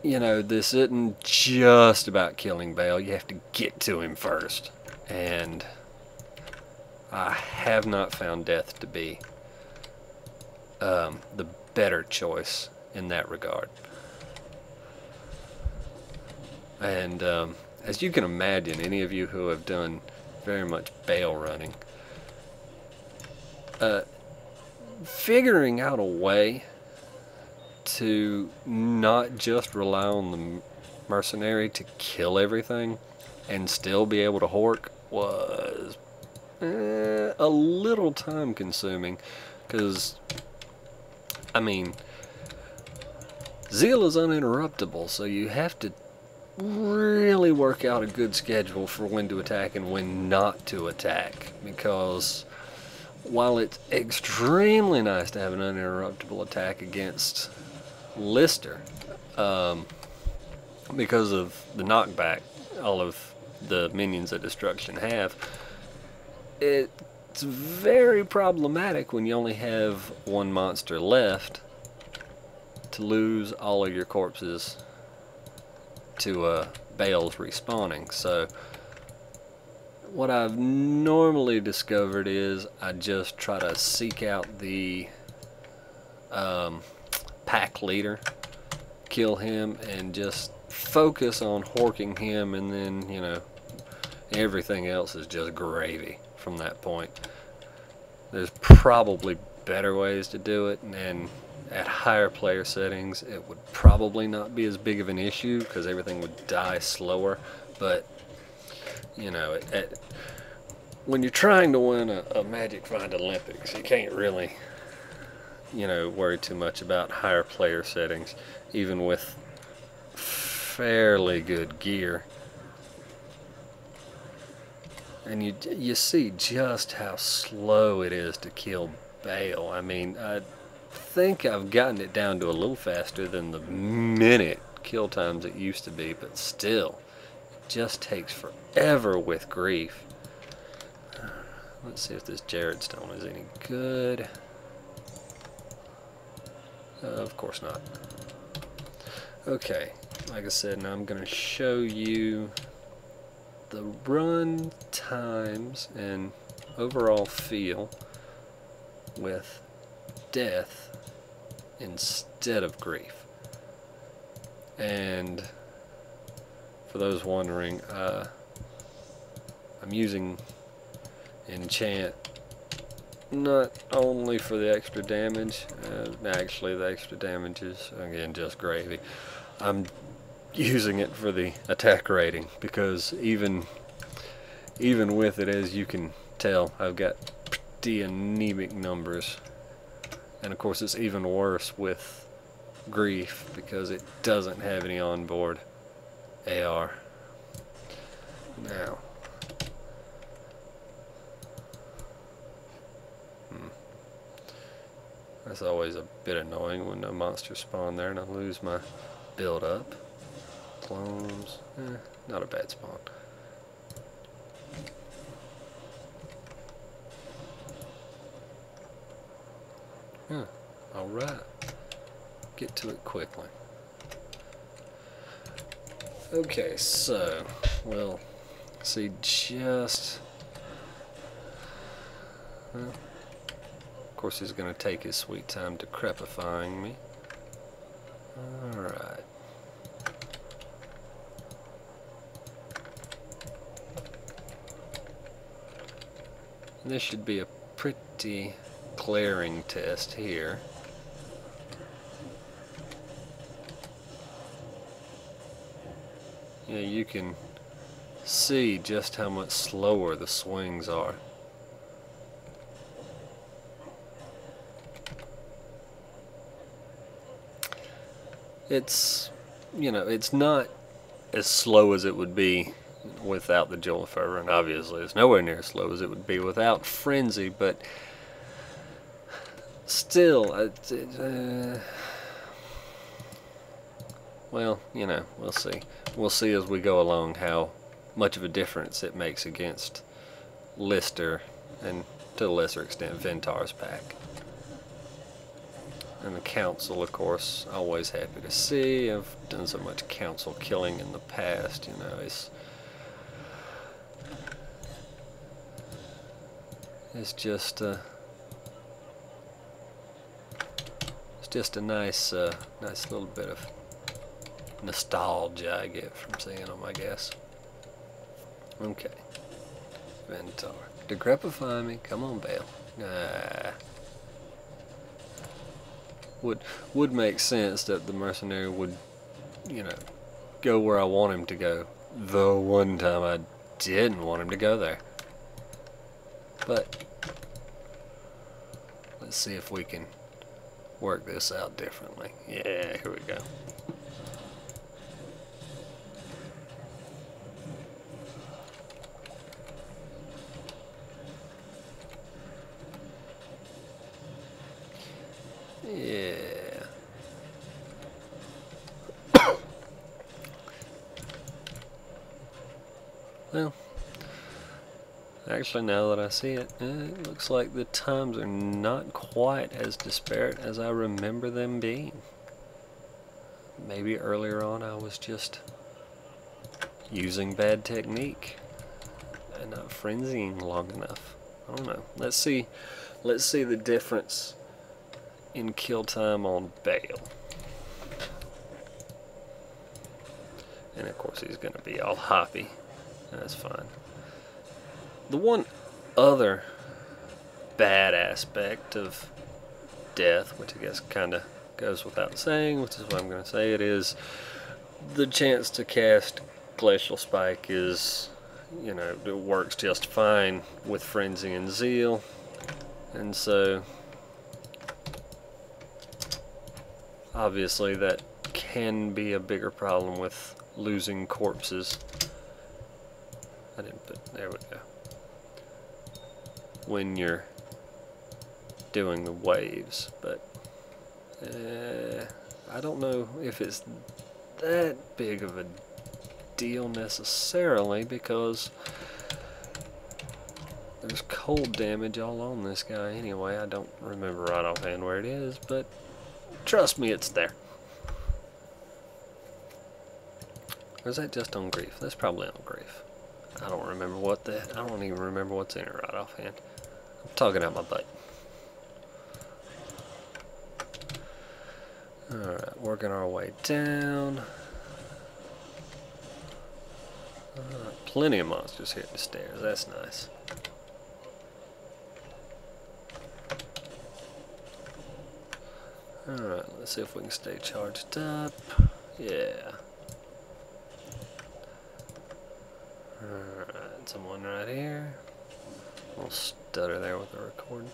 you know, this isn't just about killing Baal. You have to get to him first. And I have not found death to be the better choice in that regard. And as you can imagine, any of you who have done very much Baal running, figuring out a way to not just rely on the mercenary to kill everything and still be able to hork was a little time consuming, because I mean, Zeal is uninterruptible, so you have to really work out a good schedule for when to attack and when not to attack, because while it's extremely nice to have an uninterruptible attack against Lister, because of the knockback all of the minions at Destruction have, it's very problematic when you only have one monster left to lose all of your corpses to Baal's respawning. So what I've normally discovered is I just try to seek out the pack leader, kill him, and just focus on horking him, and then, you know, everything else is just gravy from that point. There's probably better ways to do it, and at higher player settings it would probably not be as big of an issue because everything would die slower. But you know, when you're trying to win a Magic Find Olympics, you can't really, you know, worry too much about higher player settings, even with fairly good gear. And you see just how slow it is to kill Baal. I mean, I think I've gotten it down to a little faster than the minute kill times it used to be, but still, it just takes forever with grief. Let's see if this Jared Stone is any good. Of course not. Okay, like I said, now I'm going to show you the run times and overall feel with death instead of grief. And for those wondering, I'm using enchant not only for the extra damage, actually the extra damage is again just gravy. I'm using it for the attack rating, because even with it, as you can tell, I've got pretty anemic numbers. And of course it's even worse with grief because it doesn't have any onboard AR. Now that's always a bit annoying when no monsters spawn there and I lose my build up. Clones, not a bad spawn. Alright, get to it quickly. Okay, so we'll see just... Well, of course he's going to take his sweet time decrepifying me. Alright. This should be a pretty clearing test here. Yeah, you can see just how much slower the swings are. It's, you know, it's not as slow as it would be without the Jewel of Fervor, and obviously it's nowhere near as slow as it would be without Frenzy, but still, well, you know, we'll see. We'll see as we go along how much of a difference it makes against Lister and to a lesser extent Ventar's pack. And the council, of course, always happy to see. I've done so much council killing in the past, you know, it's just a nice nice little bit of nostalgia I get from seeing them, I guess. Okay. Ventar. Decrepify me. Come on, Baal. Would make sense that the mercenary would, you know, go where I want him to go. The one time I didn't want him to go there. But let's see if we can work this out differently. Yeah, here we go. Yeah. Well, actually, now that I see it, it looks like the times are not quite as disparate as I remember them being. Maybe earlier on I was just using bad technique and not frenzying long enough. I don't know. Let's see the difference in kill time on Baal. And of course he's gonna be all hoppy. That's fine. The one other bad aspect of death, which I guess kinda goes without saying, which is what I'm gonna say, it is the chance to cast Glacial Spike is, you know, it works just fine with Frenzy and Zeal. And so obviously that can be a bigger problem with losing corpses. I didn't put, there we go. When you're doing the waves, but I don't know if it's that big of a deal necessarily, because there's cold damage all on this guy anyway. I don't remember right offhand where it is, but trust me, it's there. Or is that just on grief? That's probably on grief. I don't remember I don't even remember what's in it right offhand. I'm talking out my butt. Alright, working our way down. Plenty of monsters hitting the stairs, that's nice. Alright, let's see if we can stay charged up. Yeah. Alright, someone right here. We'll stutter there with the recording.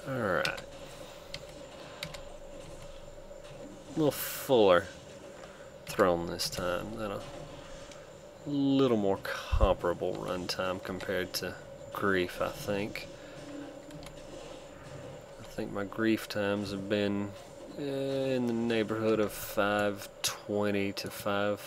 Alright. A little fuller throne this time. A little more comparable runtime compared to grief, I think. I think my grief times have been in the neighborhood of 520 to 5